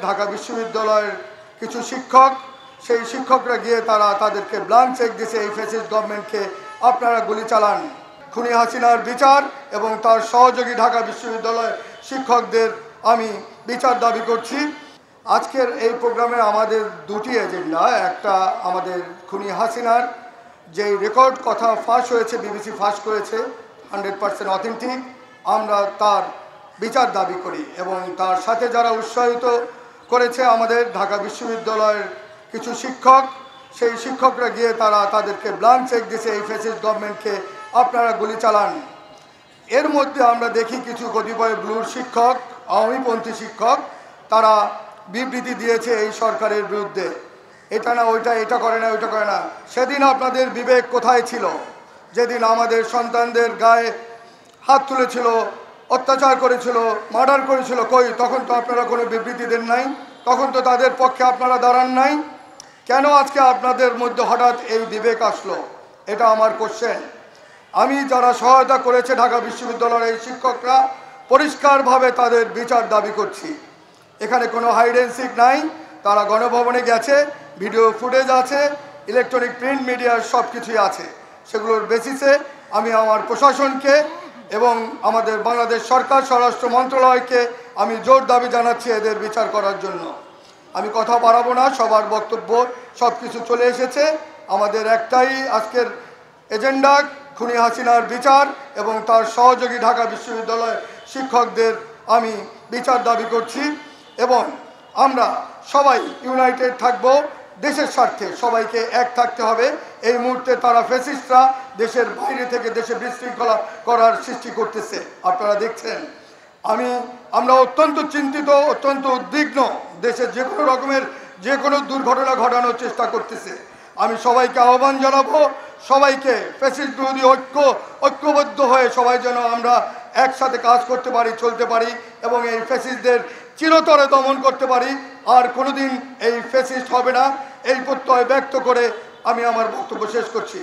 ঢাকা বিশ্ববিদ্যালয়ের কিছু শিক্ষক, সেই শিক্ষকরা গিয়ে তাদেরকে ব্ল্যাঙ্ক চেক দিয়েছে এই ফ্যাসিস্ট গভর্নমেন্টকে, আপনারা গুলি চালান। খুনি হাসিনার বিচার এবং তার সহযোগী ঢাকা বিশ্ববিদ্যালয়ের শিক্ষকদের আমি বিচার দাবি করছি। আজকের এই প্রোগ্রামে আমাদের দুটি এজেন্ডা, একটা আমাদের খুনি হাসিনার যেই রেকর্ড কথা ফাঁস হয়েছে, বিবিসি ফাঁস করেছে 100% অথেন্টিক, আমরা তার বিচার দাবি করি এবং তার সাথে যারা উৎসাহিত করেছে আমাদের ঢাকা বিশ্ববিদ্যালয়ের কিছু শিক্ষক, সেই শিক্ষকরা গিয়ে তাদেরকে ব্ল্যাঙ্ক চেক দিয়েছে এই ফ্যাসিস্ট গভর্নমেন্টকে, আপনারা গুলি চালান। এর মধ্যে আমরা দেখি কিছু কতিপয় ব্লুর শিক্ষক, আওয়ামীপন্থী শিক্ষক, তারা বিবৃতি দিয়েছে এই সরকারের বিরুদ্ধে, এটা না ওইটা, এটা করে না ওইটা করে না। সেদিন আপনাদের বিবেক কোথায় ছিল? যেদিন আমাদের সন্তানদের গায়ে হাত তুলেছিল, অত্যাচার করেছিল, মার্ডার করেছিল, কই তখন তো আপনারা কোনো বিবৃতি দেন নাই, তখন তো তাদের পক্ষে আপনারা দাঁড়ান নাই। কেন আজকে আপনাদের মধ্যে হঠাৎ এই বিবেক আসলো? এটা আমার কোশ্চেন। আমি যারা সহায়তা করেছে ঢাকা বিশ্ববিদ্যালয়ের এই শিক্ষকরা, পরিষ্কারভাবে তাদের বিচার দাবি করছি। এখানে কোনো হাইড অ্যান্ড সিক নাই, তারা গণভবনে গেছে, ভিডিও ফুটেজ আছে, ইলেকট্রনিক প্রিন্ট মিডিয়ার সব কিছুই আছে। সেগুলোর বেসিসে আমি আমার প্রশাসনকে এবং আমাদের বাংলাদেশ সরকার, স্বরাষ্ট্র মন্ত্রণালয়কে আমি জোর দাবি জানাচ্ছি এদের বিচার করার জন্য। আমি কথা বাড়াবো না, সবার বক্তব্য সব কিছু চলে এসেছে। আমাদের একটাই আজকের এজেন্ডা, খুনি হাসিনার বিচার এবং তার সহযোগী ঢাকা বিশ্ববিদ্যালয়ের শিক্ষকদের আমি বিচার দাবি করছি এবং আমরা সবাই ইউনাইটেড থাকব দেশের স্বার্থে। সবাইকে এক থাকতে হবে। এই মুহূর্তে তারা ফ্যাসিস্টরা দেশের বাইরে থেকে দেশে বিশৃঙ্খলা করার সৃষ্টি করতেছে, আপনারা দেখছেন। আমরা অত্যন্ত চিন্তিত, অত্যন্ত উদ্বিগ্ন। দেশে যে কোনো রকমের যে কোনো দুর্ঘটনা ঘটানোর চেষ্টা করতেছে। আমি সবাইকে আহ্বান জানাবো, সবাইকে ফ্যাসিস্ট বিরোধী ঐক্যবদ্ধ হয়ে সবাই যেন আমরা একসাথে কাজ করতে পারি, চলতে পারি এবং এই ফ্যাসিস্টদের চিরতরে দমন করতে পারি। আর কোনোদিন এই ফ্যাসিস্ট হবে না, এই প্রত্যয় ব্যক্ত করে আমি আমার বক্তব্য শেষ করছি।